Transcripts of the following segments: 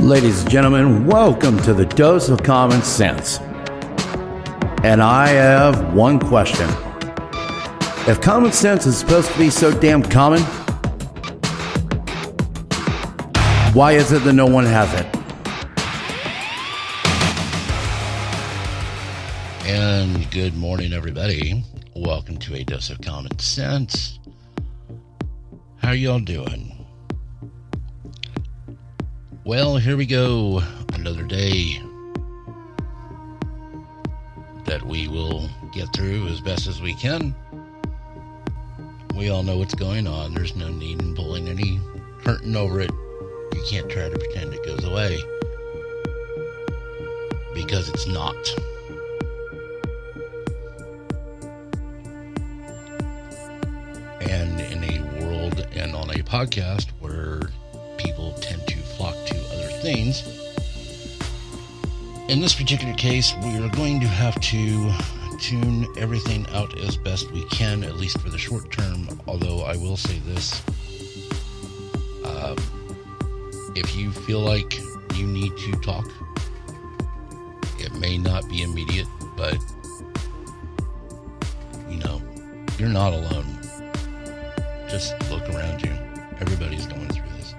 Ladies and gentlemen, welcome to the Dose of Common Sense. And I have one question. If common sense is supposed to be so damn common, why is it that no one has it? And good morning, everybody. Welcome to a Dose of Common Sense. How y'all doing? Well, here we go. Another day that we will get through as best as we can. We all know what's going on. There's no need in pulling any curtain over it. You can't try to pretend it goes away, because it's not. And in a world and on a podcast where people tend to flock to other things, in this particular case, we are going to have to tune everything out as best we can, at least for the short term. Although I will say this, if you feel like you need to talk, it may not be immediate, but you're not alone. Just look around you. Everybody's going through this.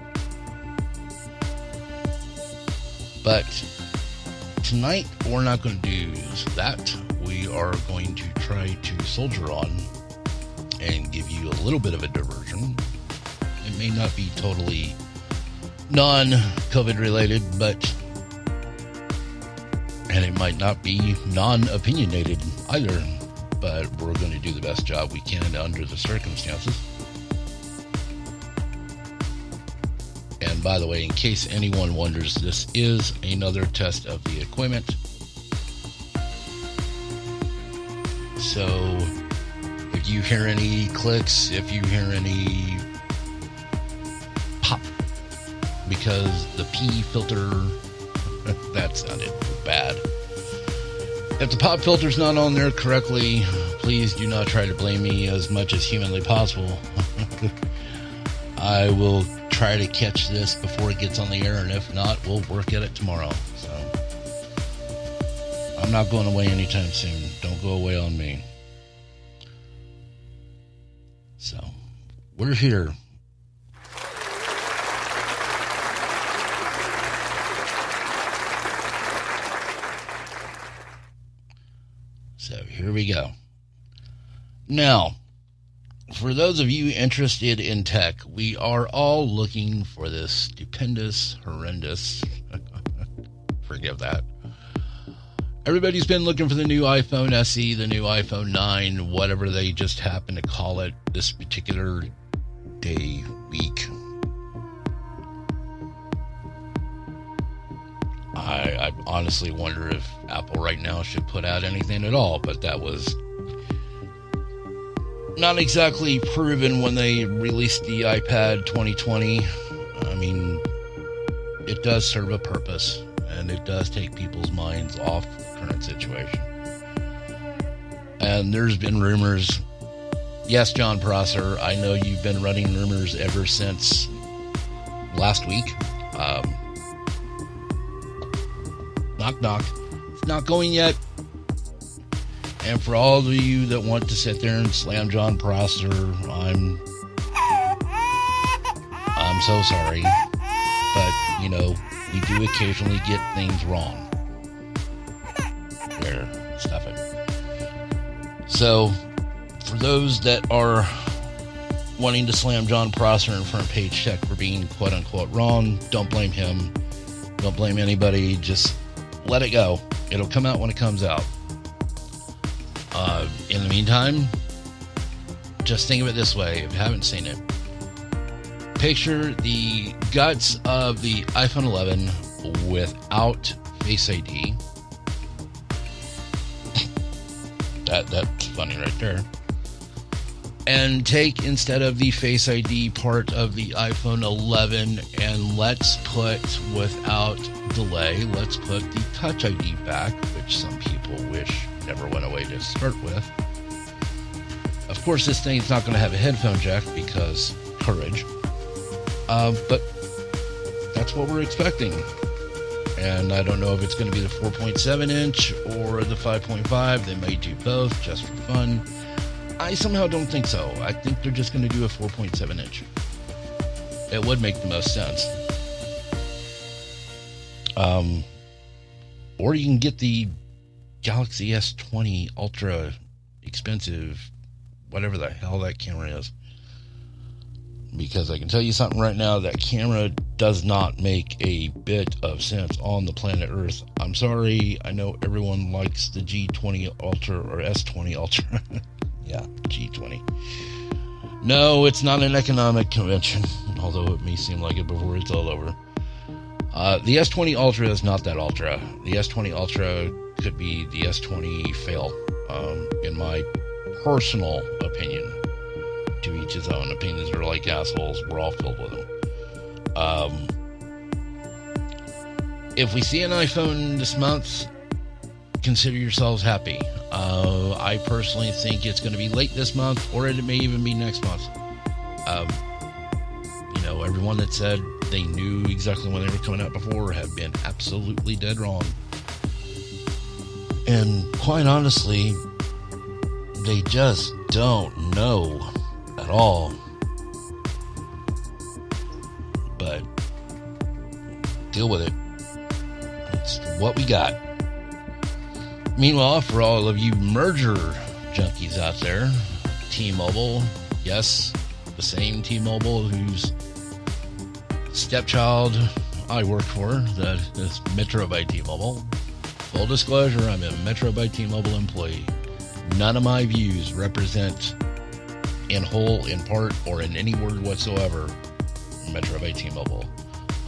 But tonight, we're not going to do that. We are going to try to soldier on and give you a little bit of a diversion. It may not be totally non-COVID related, and it might not be non-opinionated either, but we're going to do the best job we can under the circumstances. And by the way, in case anyone wonders, this is another test of the equipment. So if you hear any clicks, if you hear any pop, because the P filter, that sounded bad. If the pop filter's not on there correctly, please do not try to blame me as much as humanly possible. I will try to catch this before it gets on the air, and if not, we'll work at it tomorrow. So I'm not going away anytime soon. Don't go away on me. So we're here. So here we go. Now, for those of you interested in tech, we are all looking for this stupendous, horrendous, forgive that. Everybody's been looking for the new iPhone SE, the new iPhone 9, whatever they just happen to call it this particular day, week. I honestly wonder if Apple right now should put out anything at all, but that was not exactly proven when they released the iPad 2020. I mean, it does serve a purpose, and it does take people's minds off the current situation. And there's been rumors. Yes, John Prosser, I know you've been running rumors ever since last week. Knock, knock. It's not going yet. And for all of you that want to sit there and slam John Prosser, I'm so sorry. But, we do occasionally get things wrong. There, stuff it. So, for those that are wanting to slam John Prosser in front page tech for being quote-unquote wrong, don't blame him. Don't blame anybody. Just let it go. It'll come out when it comes out. In the meantime, just think of it this way, if you haven't seen it. Picture the guts of the iPhone 11 without Face ID. That's funny right there. And take, instead of the Face ID part of the iPhone 11, and let's put, without delay, let's put the Touch ID back, which some people wish never went away to start with. Of course, this thing's not going to have a headphone jack because courage. But that's what we're expecting. And I don't know if it's going to be the 4.7 inch or the 5.5. They might do both just for fun. I somehow don't think so. I think they're just going to do a 4.7 inch. It would make the most sense. Or you can get the Galaxy S20 Ultra expensive, whatever the hell that camera is. Because I can tell you something right now, that camera does not make a bit of sense on the planet Earth. I'm sorry, I know everyone likes the G20 Ultra or S20 Ultra. Yeah, G20. No, it's not an economic convention, although it may seem like it before it's all over. The S20 Ultra is not that Ultra. The S20 Ultra could be the S20 fail, in my personal opinion. To each his own. Opinions are like assholes. We're all filled with them. If we see an iPhone this month, consider yourselves happy. I personally think it's going to be late this month, or it may even be next month. Everyone that said they knew exactly when they were coming out before have been absolutely dead wrong. And quite honestly, they just don't know at all. But deal with it. It's what we got. Meanwhile, for all of you merger junkies out there, T-Mobile, yes, the same T-Mobile whose stepchild I work for, that is Metro by T-Mobile. Full disclosure, I'm a Metro by T-Mobile employee. None of my views represent in whole, in part, or in any word whatsoever Metro by T-Mobile.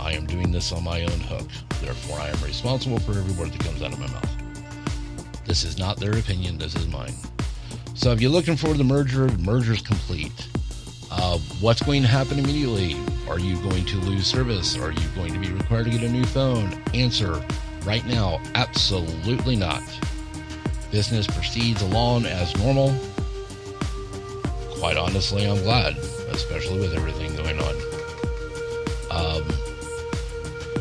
I am doing this on my own hook. Therefore, I am responsible for every word that comes out of my mouth. This is not their opinion. This is mine. So if you're looking for the merger's complete. What's going to happen immediately? Are you going to lose service? Are you going to be required to get a new phone? Answer, right now, absolutely not. Business proceeds along as normal. Quite honestly, I'm glad, especially with everything going on.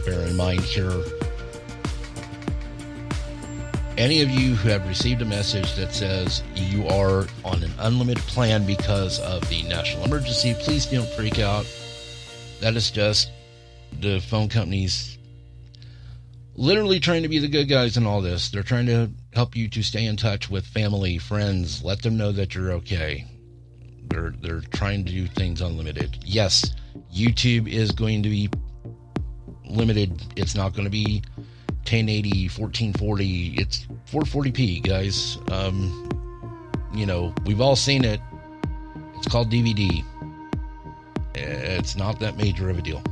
Bear in mind here, any of you who have received a message that says you are on an unlimited plan because of the national emergency, please don't freak out. That is just the phone companies literally trying to be the good guys in all this. They're trying to help you to stay in touch with family, friends, let them know that you're okay. They're trying to do things unlimited. Yes, YouTube is going to be limited. It's not going to be 1080, 1440. It's 440p, guys. We've all seen it. It's called DVD. It's not that major of a deal.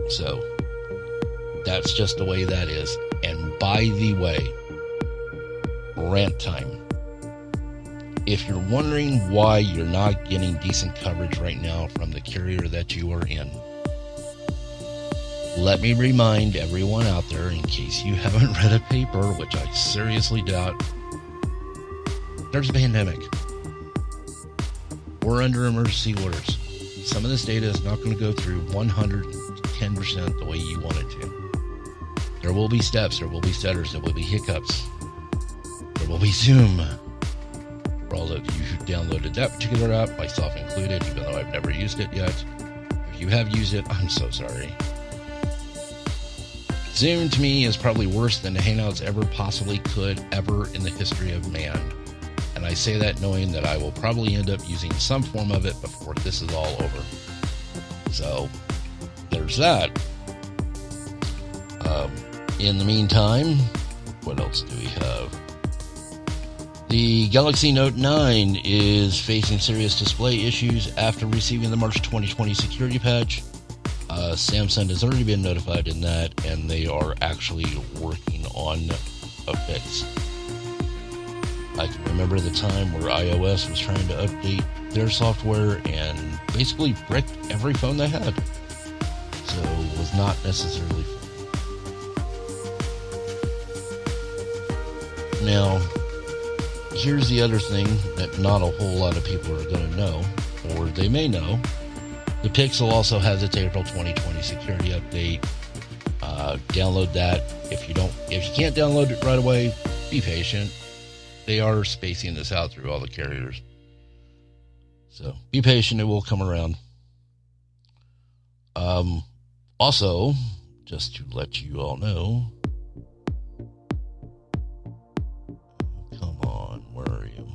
So that's just the way that is. And by the way, rant time. If you're wondering why you're not getting decent coverage right now from the carrier that you are in, let me remind everyone out there, in case you haven't read a paper, which I seriously doubt, there's a pandemic. We're under emergency orders. Some of this data is not going to go through 110% the way you want it to. There will be steps, there will be stutters, there will be hiccups. There will be Zoom. For all of you who downloaded that particular app, myself included, even though I've never used it yet. If you have used it, I'm so sorry. Zoom to me is probably worse than the Hangouts ever possibly could ever in the history of man. And I say that knowing that I will probably end up using some form of it before this is all over. So, there's that. In the meantime, what else do we have? The Galaxy Note 9 is facing serious display issues after receiving the March 2020 security patch. Samsung has already been notified in that, and they are actually working on a fix. I can remember the time where iOS was trying to update their software and basically bricked every phone they had. So it was not necessarily fun. Now, here's the other thing that not a whole lot of people are going to know, or they may know. The Pixel also has its April 2020 security update. Download that. If you can't download it right away, be patient. They are spacing this out through all the carriers. So be patient, it will come around. Also, just to let you all know, come on, where are you?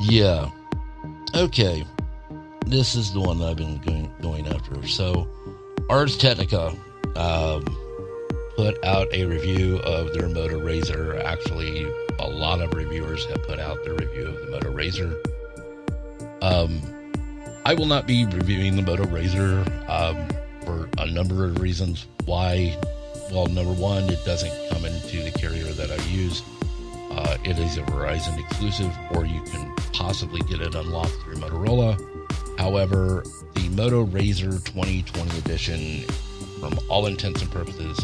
Yeah. Okay. This is the one that I've been going after. So, Ars Technica put out a review of their Moto Razr. Actually, a lot of reviewers have put out their review of the Moto Razr. I will not be reviewing the Moto Razr for a number of reasons. Why? Well, number one, it doesn't come into the carrier that I use. It is a Verizon exclusive, or you can possibly get it unlocked through Motorola. However, the Moto Razr 2020 edition, from all intents and purposes,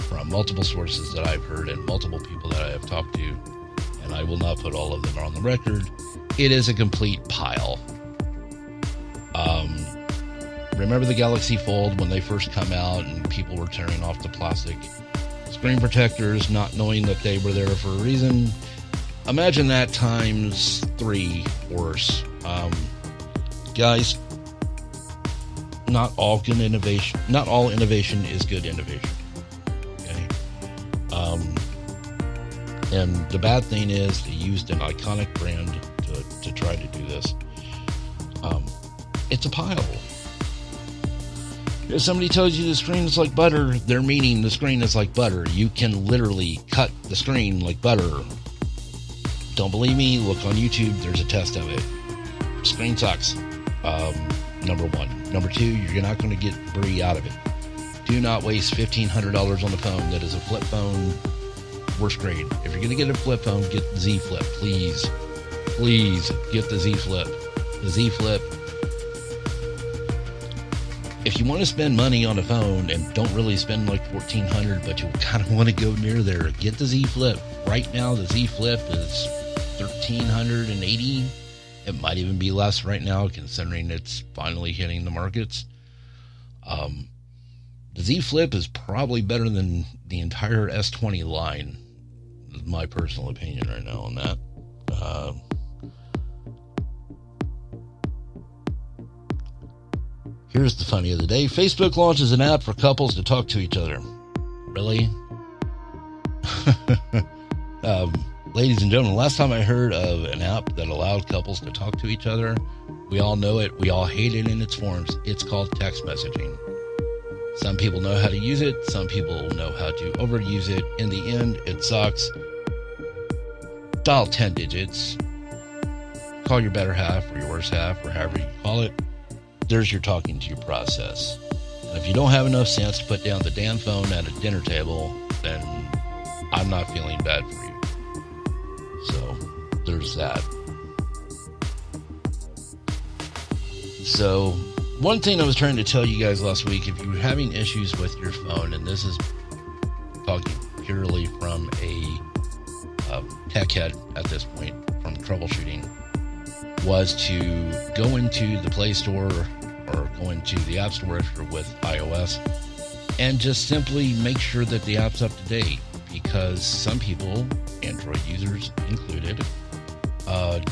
from multiple sources that I've heard and multiple people that I have talked to, and I will not put all of them on the record, it is a complete pile. Remember the Galaxy Fold when they first come out and people were tearing off the plastic screen protectors, not knowing that they were there for a reason? Imagine that times 3 worse. Guys, not all innovation is good innovation. Okay. And the bad thing is they used an iconic brand to try to do this. It's a pile. If somebody tells you the screen is like butter, they're meaning the screen is like butter. You can literally cut the screen like butter. Don't believe me? Look on YouTube. There's a test of it. Screen sucks. Number one. Number two, you're not going to get brie out of it. Do not waste $1,500 on the phone that is a flip phone. Worst grade. If you're going to get a flip phone, get the Z Flip. Please. Please get the Z Flip. The Z Flip. If you want to spend money on a phone and don't really spend like $1,400, but you kind of want to go near there, get the Z Flip. Right now, the Z Flip is $1,380. It might even be less right now, considering it's finally hitting the markets. The Z Flip is probably better than the entire S20 line. Is my personal opinion right now on that. Here's the funny of the day. Facebook launches an app for couples to talk to each other. Really? Ladies and gentlemen, last time I heard of an app that allowed couples to talk to each other, we all know it. We all hate it in its forms. It's called text messaging. Some people know how to use it. Some people know how to overuse it. In the end, it sucks. Dial 10 digits. Call your better half or your worse half or however you call it. There's your talking to you process. And if you don't have enough sense to put down the damn phone at a dinner table, then I'm not feeling bad for you. So, there's that. So, one thing I was trying to tell you guys last week, if you're having issues with your phone, and this is talking purely from a tech head at this point, from troubleshooting, was to go into the Play Store or go into the App Store if you're with iOS and just simply make sure that the app's up to date, because some people, Android users included,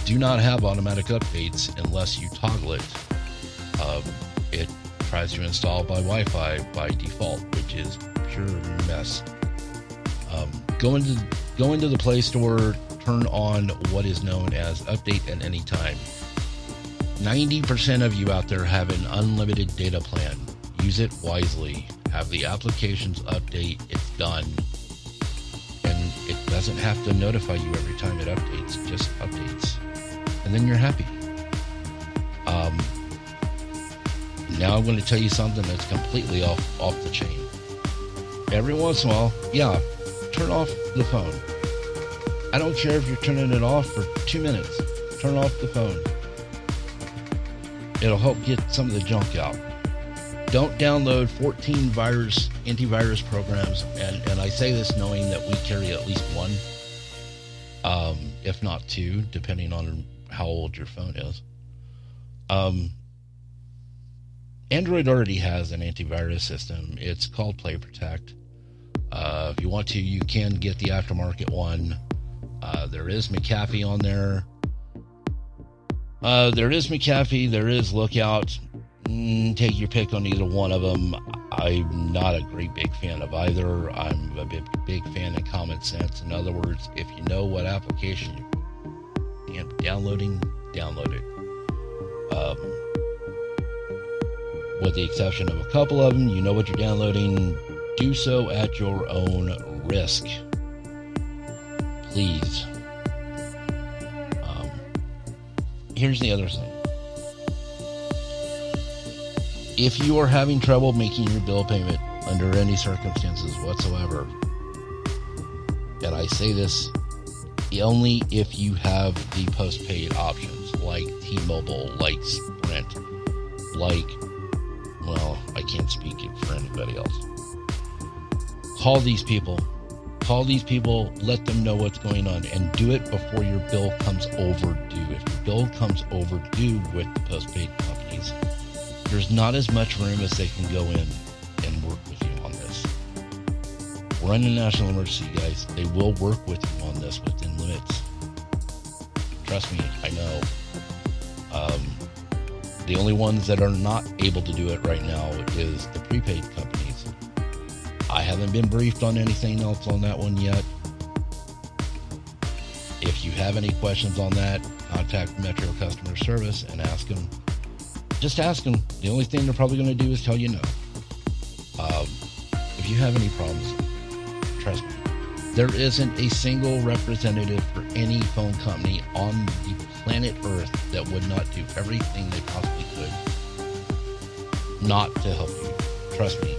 do not have automatic updates unless you toggle it. It tries to install by Wi-Fi by default, which is pure mess. Go into the Play Store, turn on what is known as Update at Any Time. 90% of you out there have an unlimited data plan. Use it wisely. Have the applications update. It's done. And it doesn't have to notify you every time it updates. It just updates. And then you're happy. Now I'm going to tell you something that's completely off the chain. Every once in a while, turn off the phone. I don't care if you're turning it off for 2 minutes. Turn off the phone. It'll help get some of the junk out. don't download 14 antivirus programs, and I say this knowing that we carry at least one, if not two, depending on how old your phone is. Android already has an antivirus system. It's called Play Protect. If you want to, you can get the aftermarket one. There is McAfee on there. There is McAfee. There is Lookout. Take your pick on either one of them. I'm not a great big fan of either. I'm a big fan of common sense. In other words, if you know what application you're downloading, download it. With the exception of a couple of them, you know what you're downloading. Do so at your own risk, please. Here's the other thing. If you are having trouble making your bill payment under any circumstances whatsoever, and I say this only if you have the postpaid options like T-Mobile, like Sprint, like, well, I can't speak for anybody else. Call these people, let them know what's going on, and do it before your bill comes overdue. If your bill comes overdue with the postpaid companies, there's not as much room as they can go in and work with you on this. We're in a national emergency, guys. They will work with you on this within limits. Trust me, I know. The only ones that are not able to do it right now is the prepaid companies. I haven't been briefed on anything else on that one yet. If you have any questions on that, contact Metro Customer Service and ask them. Just ask them. The only thing they're probably going to do is tell you no. If you have any problems, trust me, there isn't a single representative for any phone company on the planet Earth that would not do everything they possibly could not to help you. Trust me,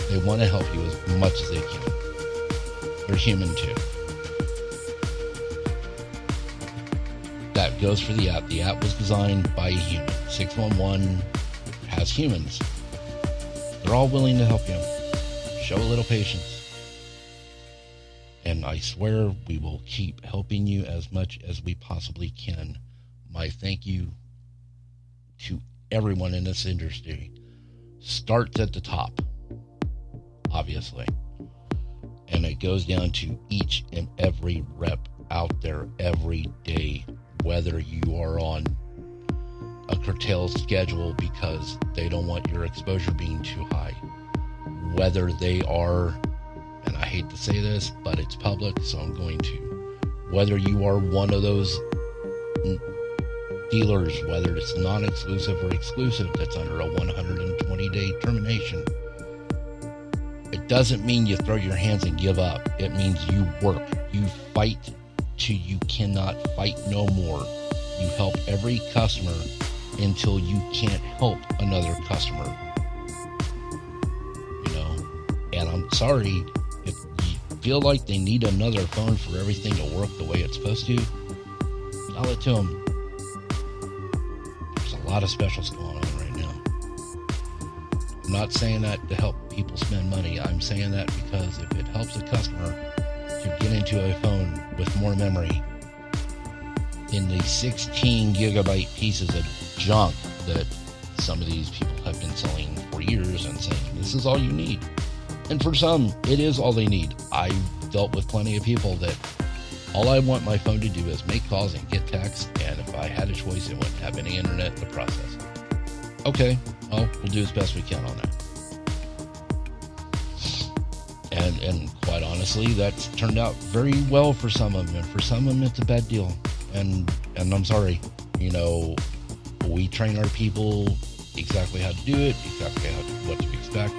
they want to help you as much as they can. They're human too. That goes for the app. The app was designed by a human. 611 has humans. They're all willing to help you. Show a little patience. And I swear we will keep helping you as much as we possibly can. My thank you to everyone in this industry starts at the top, obviously. And it goes down to each and every rep out there every day, whether you are on a curtailed schedule because they don't want your exposure being too high, whether they are, and I hate to say this, but it's public, so I'm going to, whether you are one of those dealers, whether it's non-exclusive or exclusive, that's under a 120-day termination, it doesn't mean you throw your hands and give up. It means you work. You fight till you cannot fight no more. You help every customer until you can't help another customer. You know, and I'm sorry, if you feel like they need another phone for everything to work the way it's supposed to, tell it to them. There's a lot of specials going on right now. I'm not saying that to help people spend money. I'm saying that because if it helps a customer to get into a phone with more memory in the 16 gigabyte pieces of junk that some of these people have been selling for years and saying this is all you need, and for some it is all they need. I've dealt with plenty of people that all I want my phone to do is make calls and get texts, and if I had a choice it wouldn't have any internet to process it. Okay, well, we'll do as best we can on that. And quite honestly, that's turned out very well for some of them, and for some of them it's a bad deal. And I'm sorry, you know, we train our people exactly how to do it, exactly what to expect,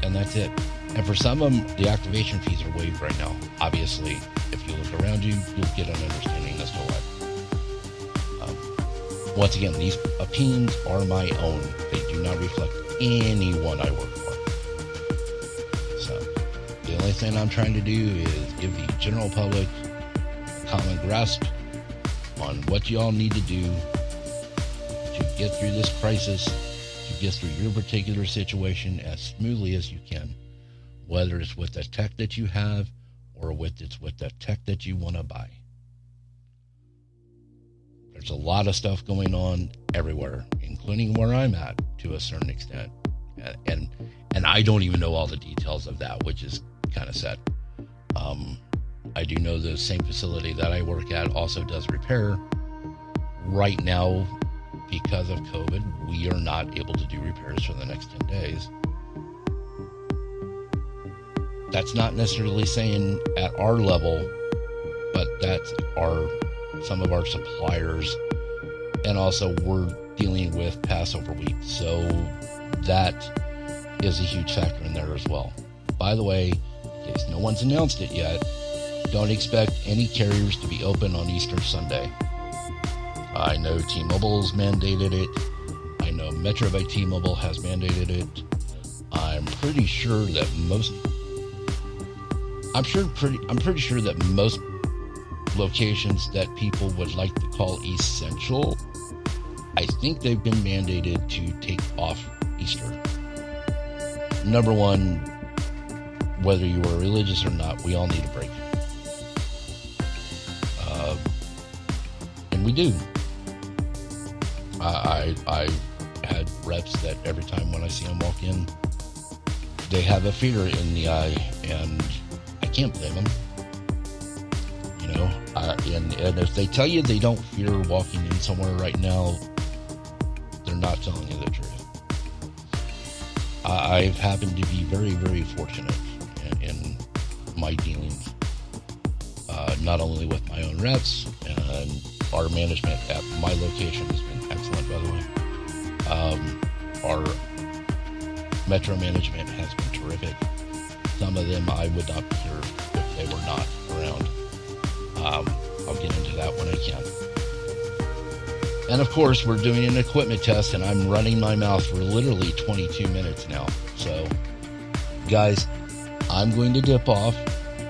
and that's it. And for some of them, the activation fees are waived right now. Obviously, if you look around you, you'll get an understanding as to why. Once again, these opinions are my own. They do not reflect anyone I work for. So, the only thing I'm trying to do is give the general public a common grasp on what you all need to do to get through this crisis, to get through your particular situation as smoothly as you can, whether it's with the tech that you have or with the tech that you want to buy. There's a lot of stuff going on everywhere, including where I'm at to a certain extent. And I don't even know all the details of that, which is kind of sad. I do know the same facility that I work at also does repair. Right now, because of COVID, we are not able to do repairs for the next 10 days. That's not necessarily saying at our level, but that's some of our suppliers, and also we're dealing with Passover week, so that is a huge factor in there as well. By the way, in case no one's announced it yet, don't expect any carriers to be open on Easter Sunday. I know T-Mobile's mandated it. I know Metro by T-Mobile has mandated it. I'm pretty sure that most locations that people would like to call essential, I think they've been mandated to take off Easter. Number one, whether you are religious or not, we all need a break. And we do. I had reps that every time when I see them walk in, they have a fear in the eye, and I can't blame them. You know, and if they tell you they don't fear walking in somewhere right now, they're not telling you the truth. I've happened to be very, very fortunate in my dealings, not only with my own reps, and our management at my location has been excellent, by the way. Our Metro management has been terrific. Some of them I would not be here if they were not around. I'll get into that when I can. And of course, we're doing an equipment test, and I'm running my mouth for literally 22 minutes now. So, guys, I'm going to dip off.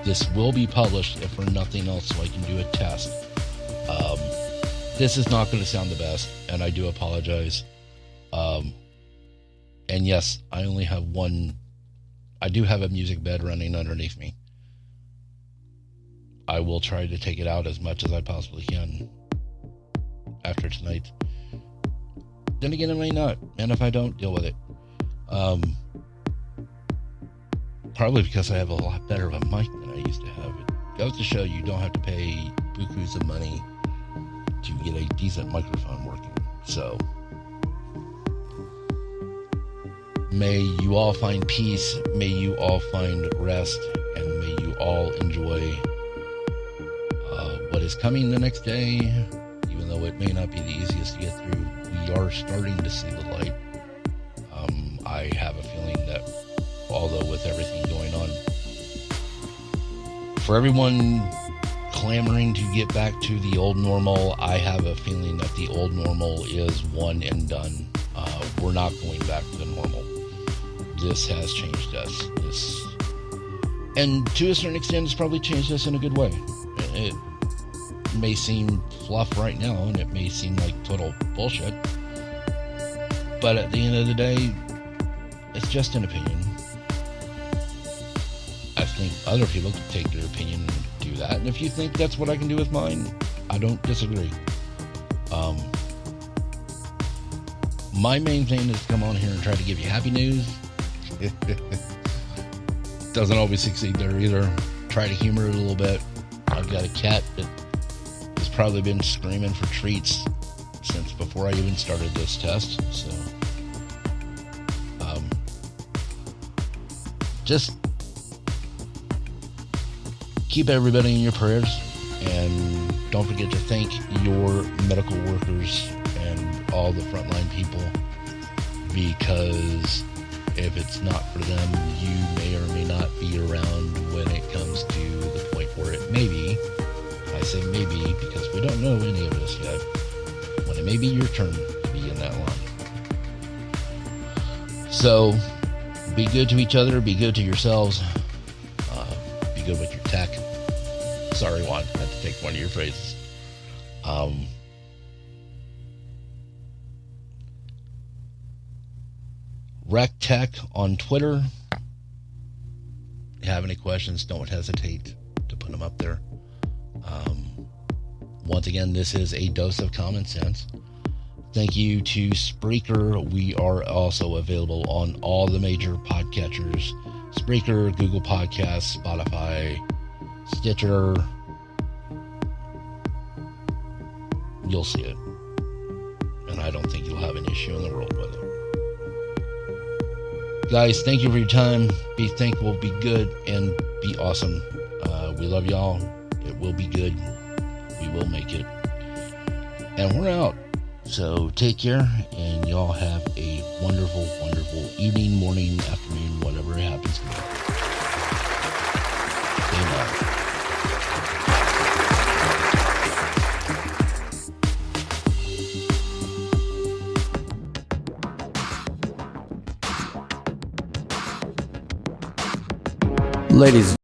This will be published, if for nothing else, so I can do a test. This is not going to sound the best, and I do apologize. And yes, I only have one. I do have a music bed running underneath me. I will try to take it out as much as I possibly can after tonight. Then again, it may not, and if I don't, deal with it. Probably because I have a lot better of a mic than I used to have. It goes to show you don't have to pay bukus of money to get a decent microphone working. So, may you all find peace, may you all find rest, and may you all enjoy what is coming the next day. Even though it may not be the easiest to get through, we are starting to see the light. I have a feeling that, although with everything going on, for everyone clamoring to get back to the old normal, I have a feeling that the old normal is one and done. We're not going back to normal. This has changed us. And to a certain extent, it's probably changed us in a good way. It may seem fluff right now, and it may seem like total bullshit, but at the end of the day, it's just an opinion. I think other people can take their opinion and do that, and if you think that's what I can do with mine, I don't disagree. My main thing is to come on here and try to give you happy news. Doesn't always succeed there either. Try to humor it a little bit. I've got a cat that has probably been screaming for treats since before I even started this test. So, just keep everybody in your prayers, and don't forget to thank your medical workers and all the frontline people, because if it's not for them, you may or may not be around when it comes to the point where it may be. I say maybe because we don't know any of this yet, when it may be your turn to be in that line. So, be good to each other, be good to yourselves, be good with your tech. Sorry, Juan, I had to take one of your phrases. RecTech on Twitter. If you have any questions, don't hesitate to put them up there. Once again, this is a dose of common sense. Thank you to Spreaker. We are also available on all the major podcatchers. Spreaker, Google Podcasts, Spotify, Stitcher. You'll see it. And I don't think you'll have an issue in the world with it. Guys, thank you for your time. Be thankful, be good, and be awesome. We love y'all. It will be good. We will make it. And we're out. So take care, and y'all have a wonderful, wonderful evening, morning, afternoon, whatever it happens to be. Stay well. Ladies